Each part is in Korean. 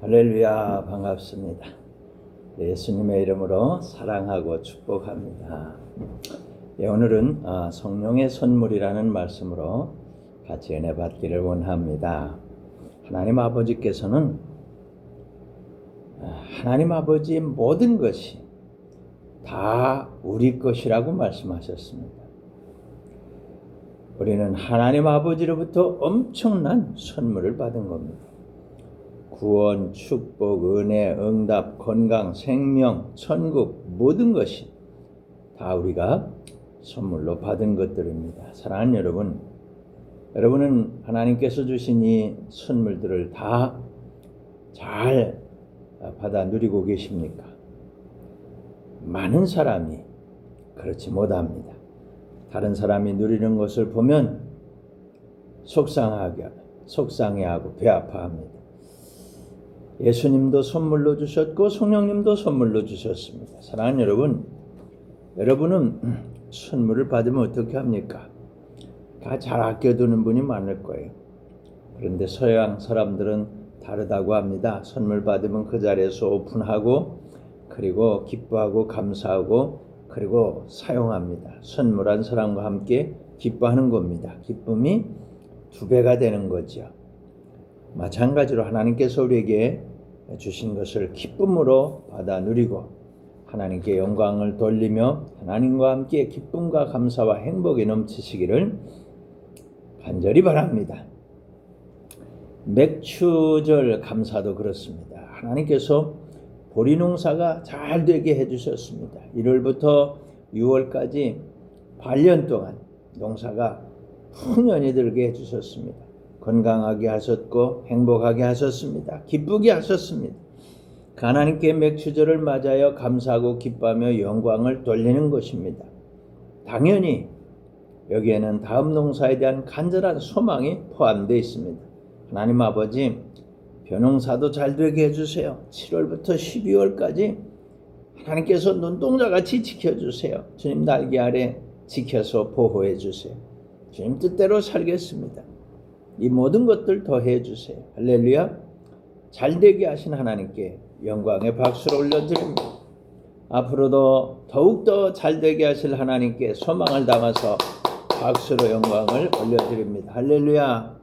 할렐루야, 반갑습니다. 예수님의 이름으로 사랑하고 축복합니다. 오늘은 성령의 선물이라는 말씀으로 같이 은혜 받기를 원합니다. 하나님 아버지께서는 하나님 아버지의 모든 것이 다 우리 것이라고 말씀하셨습니다. 우리는 하나님 아버지로부터 엄청난 선물을 받은 겁니다. 구원, 축복, 은혜, 응답, 건강, 생명, 천국 모든 것이 다 우리가 선물로 받은 것들입니다. 사랑하는 여러분, 여러분은 하나님께서 주신 이 선물들을 다 잘 받아 누리고 계십니까? 많은 사람이 그렇지 못합니다. 다른 사람이 누리는 것을 보면 속상해하고 배 아파합니다. 예수님도 선물로 주셨고 성령님도 선물로 주셨습니다. 사랑하는 여러분, 여러분은 선물을 받으면 어떻게 합니까? 다 잘 아껴두는 분이 많을 거예요. 그런데 서양 사람들은 다르다고 합니다. 선물 받으면 그 자리에서 오픈하고 그리고 기뻐하고 감사하고 그리고 사용합니다. 선물한 사람과 함께 기뻐하는 겁니다. 기쁨이 2배가 되는 거죠. 마찬가지로 하나님께서 우리에게 주신 것을 기쁨으로 받아 누리고 하나님께 영광을 돌리며 하나님과 함께 기쁨과 감사와 행복이 넘치시기를 간절히 바랍니다. 맥추절 감사도 그렇습니다. 하나님께서 보리 농사가 잘 되게 해주셨습니다. 1월부터 6월까지 8년 동안 농사가 풍년이 들게 해주셨습니다. 건강하게 하셨고 행복하게 하셨습니다. 기쁘게 하셨습니다. 하나님께 맥추절을 맞아요 감사하고 기뻐하며 영광을 돌리는 것입니다. 당연히 여기에는 다음 농사에 대한 간절한 소망이 포함되어 있습니다. 하나님 아버지, 벼농사도 잘 되게 해주세요. 7월부터 12월까지 하나님께서 눈동자같이 지켜주세요. 주님 날개 아래 지켜서 보호해 주세요. 주님 뜻대로 살겠습니다. 이 모든 것들 더해 주세요. 할렐루야. 잘되게 하신 하나님께 영광의 박수를 올려드립니다. 앞으로도 더욱더 잘되게 하실 하나님께 소망을 담아서 박수로 영광을 올려드립니다. 할렐루야.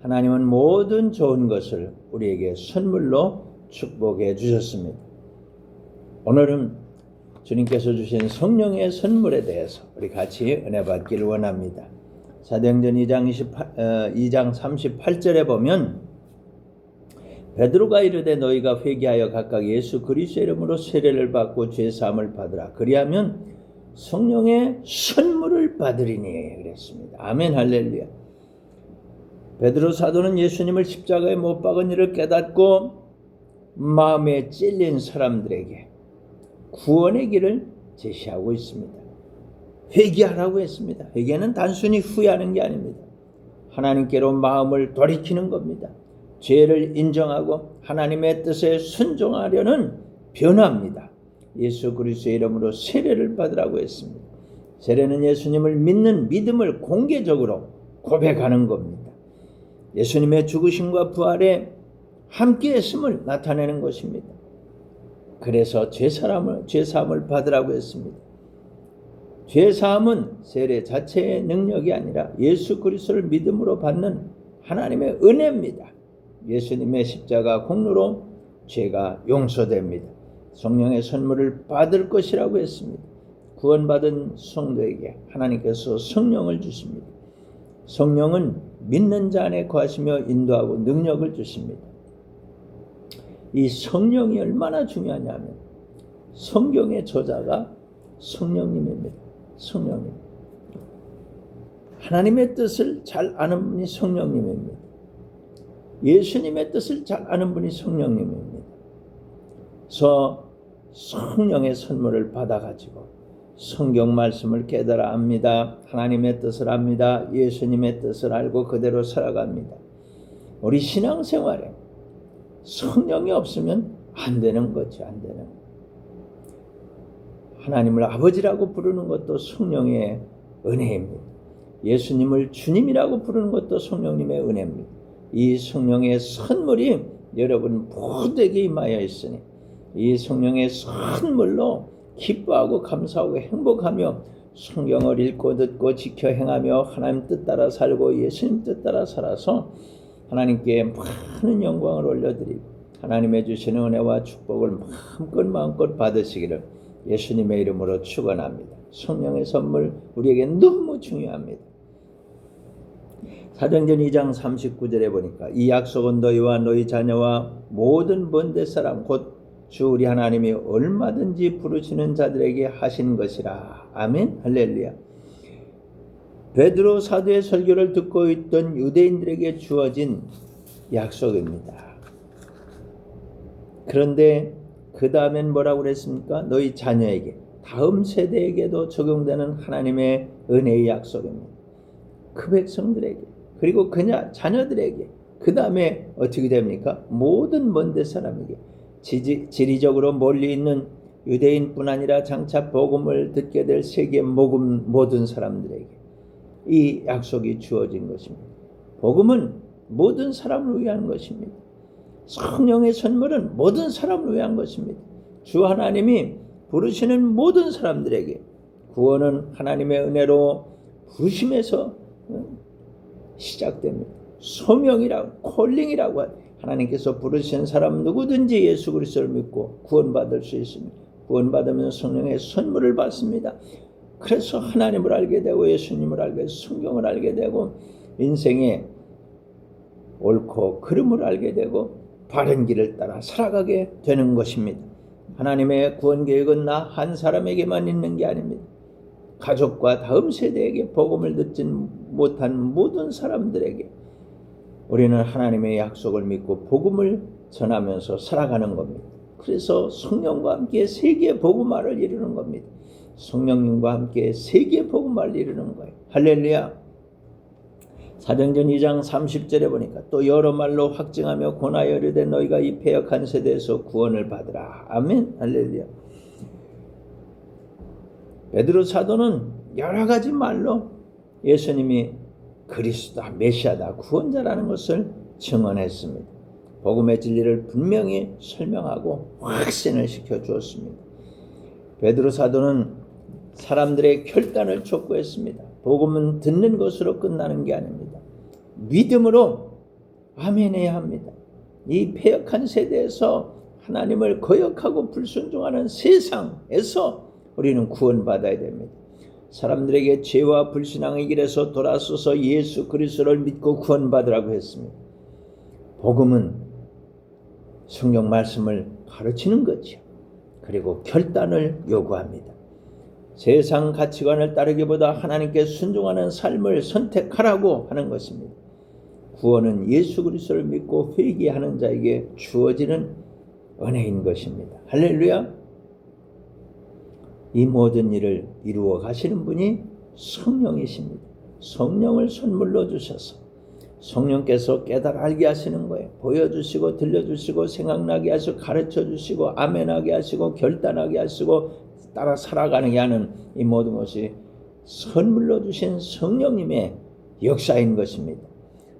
하나님은 모든 좋은 것을 우리에게 선물로 축복해 주셨습니다. 오늘은 주님께서 주신 성령의 선물에 대해서 우리 같이 은혜 받기를 원합니다. 사도행전 2장 38절에 보면 베드로가 이르되 너희가 회개하여 각각 예수 그리스도의 이름으로 세례를 받고 죄 사함을 받으라. 그리하면 성령의 선물을 받으리니 그랬습니다. 아멘 할렐루야. 베드로 사도는 예수님을 십자가에 못 박은 일을 깨닫고 마음에 찔린 사람들에게 구원의 길을 제시하고 있습니다. 회개하라고 했습니다. 회개는 단순히 후회하는 게 아닙니다. 하나님께로 마음을 돌이키는 겁니다. 죄를 인정하고 하나님의 뜻에 순종하려는 변화입니다. 예수 그리스도의 이름으로 세례를 받으라고 했습니다. 세례는 예수님을 믿는 믿음을 공개적으로 고백하는 겁니다. 예수님의 죽으심과 부활에 함께 했음을 나타내는 것입니다. 그래서 죄사함을 받으라고 했습니다. 죄사함은 세례 자체의 능력이 아니라 예수 그리스도를 믿음으로 받는 하나님의 은혜입니다. 예수님의 십자가 공로로 죄가 용서됩니다. 성령의 선물을 받을 것이라고 했습니다. 구원받은 성도에게 하나님께서 성령을 주십니다. 성령은 믿는 자 안에 거하시며 인도하고 능력을 주십니다. 이 성령이 얼마나 중요하냐면 성경의 저자가 성령님입니다. 성령님. 하나님의 뜻을 잘 아는 분이 성령님입니다. 예수님의 뜻을 잘 아는 분이 성령님입니다. 그래서 성령의 선물을 받아가지고 성경 말씀을 깨달아 압니다. 하나님의 뜻을 압니다. 예수님의 뜻을 알고 그대로 살아갑니다. 우리 신앙생활에 성령이 없으면 안 되는 거죠. 안 되는 거. 하나님을 아버지라고 부르는 것도 성령의 은혜입니다. 예수님을 주님이라고 부르는 것도 성령님의 은혜입니다. 이 성령의 선물이 여러분 모두에게 임하여 있으니 이 성령의 선물로 기뻐하고 감사하고 행복하며 성경을 읽고 듣고 지켜 행하며 하나님 뜻 따라 살고 예수님 뜻 따라 살아서 하나님께 많은 영광을 올려드리고 하나님의 주시는 은혜와 축복을 마음껏 받으시기를 예수님의 이름으로 축원합니다. 성령의 선물 우리에게 너무 중요합니다. 사도행전 2장 39절에 보니까 이 약속은 너희와 너희 자녀와 모든 먼 데 사람 곧 주 우리 하나님이 얼마든지 부르시는 자들에게 하신 것이라. 아멘. 할렐루야. 베드로 사도의 설교를 듣고 있던 유대인들에게 주어진 약속입니다. 그런데 그 다음엔 뭐라고 그랬습니까? 너희 자녀에게, 다음 세대에게도 적용되는 하나님의 은혜의 약속입니다. 그 백성들에게, 그리고 그냥 자녀들에게, 그 다음에 어떻게 됩니까? 모든 먼 데 사람에게, 지리적으로 멀리 있는 유대인뿐 아니라 장차 복음을 듣게 될 세계 모든 사람들에게 이 약속이 주어진 것입니다. 복음은 모든 사람을 위한 것입니다. 성령의 선물은 모든 사람을 위한 것입니다. 주 하나님이 부르시는 모든 사람들에게 구원은 하나님의 은혜로 부르심에서 시작됩니다. 소명이라고, 콜링이라고 하나님께서 부르신 사람 누구든지 예수 그리스도를 믿고 구원받을 수 있습니다. 구원받으면 성령의 선물을 받습니다. 그래서 하나님을 알게 되고 예수님을 알게 되고 성경을 알게 되고 인생의 옳고 그름을 알게 되고 바른 길을 따라 살아가게 되는 것입니다. 하나님의 구원 계획은 나 한 사람에게만 있는 게 아닙니다. 가족과 다음 세대에게 복음을 듣지 못한 모든 사람들에게 우리는 하나님의 약속을 믿고 복음을 전하면서 살아가는 겁니다. 그래서 성령과 함께 세계 복음화를 이루는 겁니다. 성령님과 함께 세계 복음화를 이루는 거예요. 할렐루야. 사도행전 2장 30절에 보니까 또 여러 말로 확증하며 권하여 이르되 너희가 이 패역한 세대에서 구원을 받으라. 아멘. 할렐루야. 베드로 사도는 여러 가지 말로 예수님이 그리스도다, 메시아다, 구원자라는 것을 증언했습니다. 복음의 진리를 분명히 설명하고 확신을 시켜주었습니다. 베드로 사도는 사람들의 결단을 촉구했습니다. 복음은 듣는 것으로 끝나는 게 아닙니다. 믿음으로 아멘해야 합니다. 이 패역한 세대에서 하나님을 거역하고 불순종하는 세상에서 우리는 구원받아야 됩니다. 사람들에게 죄와 불신앙의 길에서 돌아서서 예수 그리스도를 믿고 구원받으라고 했습니다. 복음은 성경 말씀을 가르치는 거죠. 그리고 결단을 요구합니다. 세상 가치관을 따르기보다 하나님께 순종하는 삶을 선택하라고 하는 것입니다. 구원은 예수 그리스도를 믿고 회개하는 자에게 주어지는 은혜인 것입니다. 할렐루야. 이 모든 일을 이루어 가시는 분이 성령이십니다. 성령을 선물로 주셔서 성령께서 깨달아 알게 하시는 거예요. 보여주시고 들려주시고 생각나게 하시고 가르쳐주시고 아멘하게 하시고 결단하게 하시고 따라 살아가게 하는 이 모든 것이 선물로 주신 성령님의 역사인 것입니다.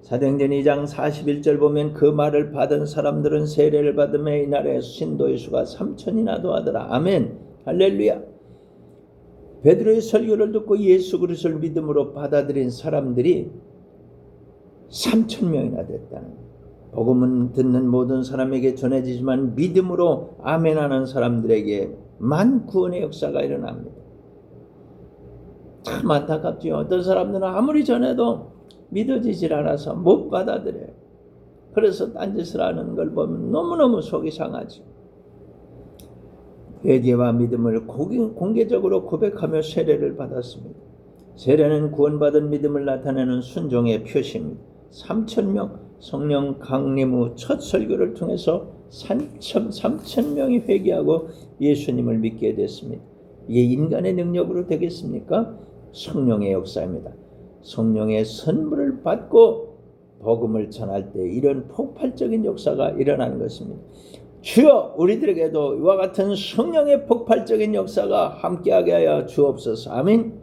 사도행전 2장 41절 보면 그 말을 받은 사람들은 세례를 받으며 이날에 신도의 수가 3,000이나 도하더라. 아멘. 할렐루야. 베드로의 설교를 듣고 예수 그리스도를 믿음으로 받아들인 사람들이 3,000명이나 됐다는 거예요. 복음은 듣는 모든 사람에게 전해지지만 믿음으로 아멘하는 사람들에게만 구원의 역사가 일어납니다. 참 안타깝죠. 어떤 사람들은 아무리 전해도 믿어지질 않아서 못 받아들여요. 그래서 딴짓을 하는 걸 보면 너무너무 속이 상하죠. 회개와 믿음을 공개적으로 고백하며 세례를 받았습니다. 세례는 구원받은 믿음을 나타내는 순종의 표시입니다. 3,000명 성령 강림 후 첫 설교를 통해서 3,000명이 회개하고 예수님을 믿게 됐습니다. 이게 인간의 능력으로 되겠습니까? 성령의 역사입니다. 성령의 선물을 받고 복음을 전할 때 이런 폭발적인 역사가 일어나는 것입니다. 주여 우리들에게도 이와 같은 성령의 폭발적인 역사가 함께하게 하여 주옵소서. 아멘.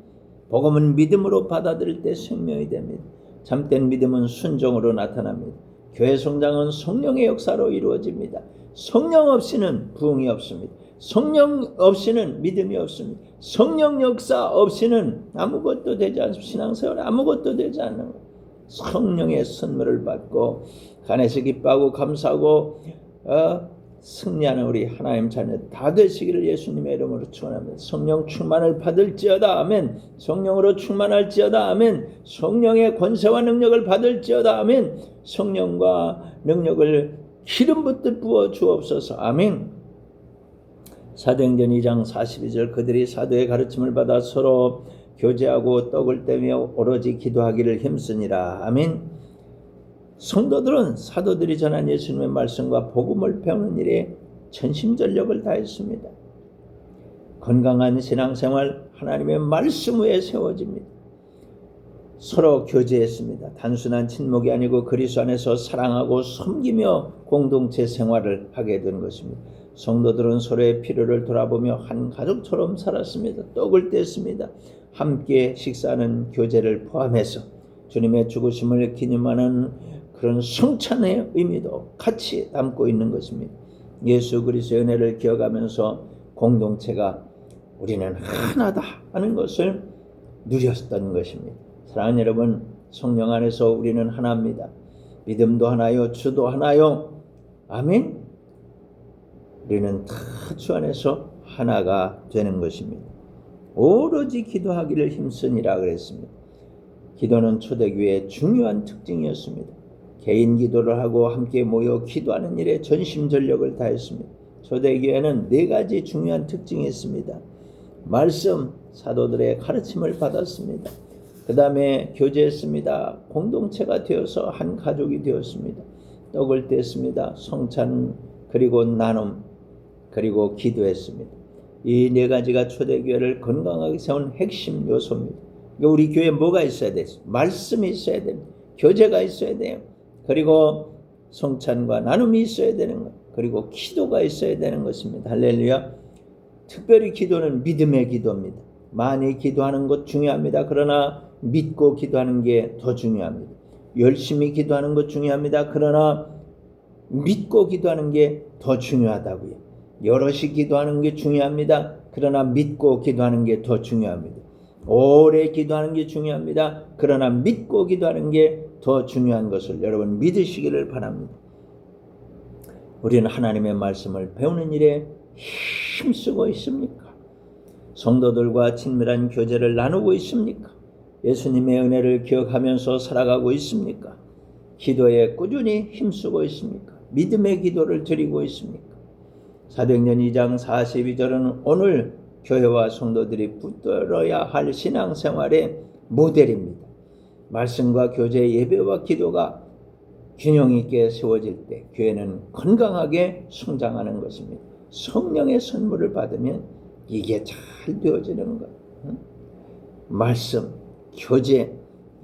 복음은 믿음으로 받아들일 때 생명이 됩니다. 참된 믿음은 순종으로 나타납니다. 교회 성장은 성령의 역사로 이루어집니다. 성령 없이는 부흥이 없습니다. 성령 없이는 믿음이 없습니다. 성령 역사 없이는 아무것도 되지 않습니다. 신앙생활에 아무것도 되지 않는 거예요. 성령의 선물을 받고 간에서 기뻐하고 감사하고 승리하는 우리 하나님 자녀 다 되시기를 예수님의 이름으로 축원합니다. 성령 충만을 받을지어다 아멘. 성령으로 충만할지어다 아멘. 성령의 권세와 능력을 받을지어다 아멘. 성령과 능력을 기름 붓듯 부어 주옵소서 아멘. 사도행전 2장 42절 그들이 사도의 가르침을 받아 서로 교제하고 떡을 떼며 오로지 기도하기를 힘쓰니라 아멘. 성도들은 사도들이 전한 예수님의 말씀과 복음을 배우는 일에 전심전력을 다했습니다. 건강한 신앙생활 하나님의 말씀 위에 세워집니다. 서로 교제했습니다. 단순한 친목이 아니고 그리스도 안에서 사랑하고 섬기며 공동체 생활을 하게 된 것입니다. 성도들은 서로의 필요를 돌아보며 한 가족처럼 살았습니다. 떡을 뗐습니다. 함께 식사하는 교제를 포함해서 주님의 죽으심을 기념하는 그런 성찬의 의미도 같이 담고 있는 것입니다. 예수 그리스도의 은혜를 기억하면서 공동체가 우리는 하나다 하는 것을 누렸던 것입니다. 사랑하는 여러분, 성령 안에서 우리는 하나입니다. 믿음도 하나요, 주도 하나요. 아멘. 우리는 다 주 안에서 하나가 되는 것입니다. 오로지 기도하기를 힘쓰니라 그랬습니다. 기도는 초대교회의 중요한 특징이었습니다. 개인 기도를 하고 함께 모여 기도하는 일에 전심전력을 다했습니다. 초대교회는 4가지 중요한 특징이 있습니다. 말씀, 사도들의 가르침을 받았습니다. 그 다음에 교제했습니다. 공동체가 되어서 한 가족이 되었습니다. 떡을 뗐습니다. 성찬, 그리고 나눔, 그리고 기도했습니다. 이 4가지가 초대교회를 건강하게 세운 핵심 요소입니다. 우리 교회에 뭐가 있어야 돼요? 말씀이 있어야 됩니다. 교제가 있어야 돼요. 그리고 성찬과 나눔이 있어야 되는 것, 그리고 기도가 있어야 되는 것입니다. 할렐루야. 특별히 기도는 믿음의 기도입니다. 많이 기도하는 것 중요합니다. 그러나 믿고 기도하는 게 더 중요합니다. 열심히 기도하는 것 중요합니다. 그러나 믿고 기도하는 게 더 중요하다고요. 여럿이 기도하는 게 중요합니다. 그러나 믿고 기도하는 게 더 중요합니다. 오래 기도하는 게 중요합니다. 그러나 믿고 기도하는 게 더 중요한 것을 여러분 믿으시기를 바랍니다. 우리는 하나님의 말씀을 배우는 일에 힘쓰고 있습니까? 성도들과 친밀한 교제를 나누고 있습니까? 예수님의 은혜를 기억하면서 살아가고 있습니까? 기도에 꾸준히 힘쓰고 있습니까? 믿음의 기도를 드리고 있습니까? 사도행전 2장 42절은 오늘 교회와 성도들이 붙들어야 할 신앙생활의 모델입니다. 말씀과 교제, 예배와 기도가 균형 있게 세워질 때 교회는 건강하게 성장하는 것입니다. 성령의 선물을 받으면 이게 잘 되어지는 거예요. 말씀, 교제,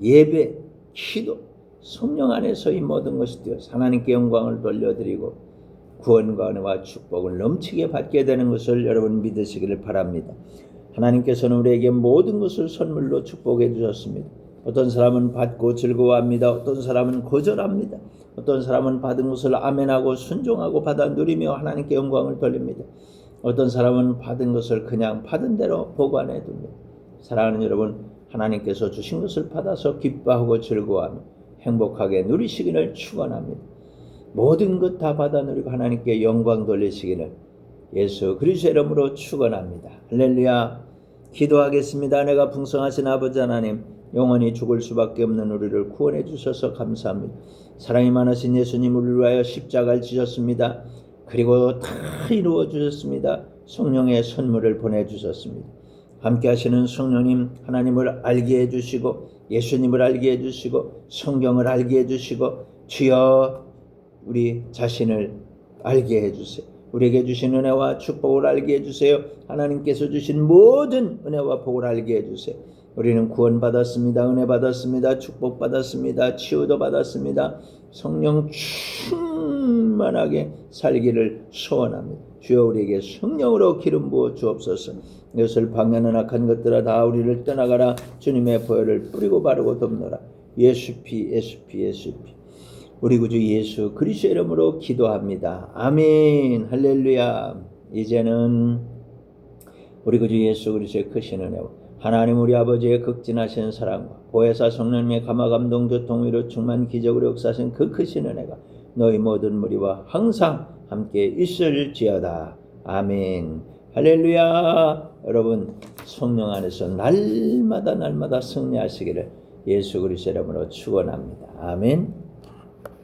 예배, 기도, 성령 안에서 이 모든 것이 되어서 하나님께 영광을 돌려드리고 구원과 은혜와 축복을 넘치게 받게 되는 것을 여러분 믿으시기를 바랍니다. 하나님께서는 우리에게 모든 것을 선물로 축복해 주셨습니다. 어떤 사람은 받고 즐거워합니다. 어떤 사람은 거절합니다. 어떤 사람은 받은 것을 아멘하고 순종하고 받아 누리며 하나님께 영광을 돌립니다. 어떤 사람은 받은 것을 그냥 받은 대로 보관해 둡니다. 사랑하는 여러분, 하나님께서 주신 것을 받아서 기뻐하고 즐거워하며 행복하게 누리시기를 축원합니다. 모든 것 다 받아 누리고 하나님께 영광 돌리시기를 예수 그리스도의 이름으로 축원합니다. 할렐루야. 기도하겠습니다. 내가 풍성하신 아버지 하나님, 영원히 죽을 수밖에 없는 우리를 구원해 주셔서 감사합니다. 사랑이 많으신 예수님, 우리를 위하여 십자가를 지셨습니다. 그리고 다 이루어 주셨습니다. 성령의 선물을 보내주셨습니다. 함께 하시는 성령님, 하나님을 알게 해주시고 예수님을 알게 해주시고 성경을 알게 해주시고 주여 우리 자신을 알게 해주세요. 우리에게 주신 은혜와 축복을 알게 해주세요. 하나님께서 주신 모든 은혜와 복을 알게 해주세요. 우리는 구원받았습니다. 은혜 받았습니다. 축복 받았습니다. 치유도 받았습니다. 성령 충만하게 살기를 소원합니다. 주여 우리에게 성령으로 기름 부어 주옵소서. 이것을 방해하는 악한 것들아 다 우리를 떠나가라. 주님의 보혈을 뿌리고 바르고 덮노라. 예수 피 예수 피 예수 피. 우리 구주 예수 그리스도의 이름으로 기도합니다. 아멘. 할렐루야. 이제는 우리 구주 예수 그리스도의 크신 은혜와 하나님 우리 아버지의 극진하신 사랑과 보혜사 성령님의 감화감동 교통위로 충만 기적으로 역사하신 그 크신 은혜가 너희 모든 무리와 항상 함께 있을지어다. 아멘. 할렐루야. 여러분 성령 안에서 날마다 승리하시기를 예수 그리스도의 이름으로 축원합니다. 아멘.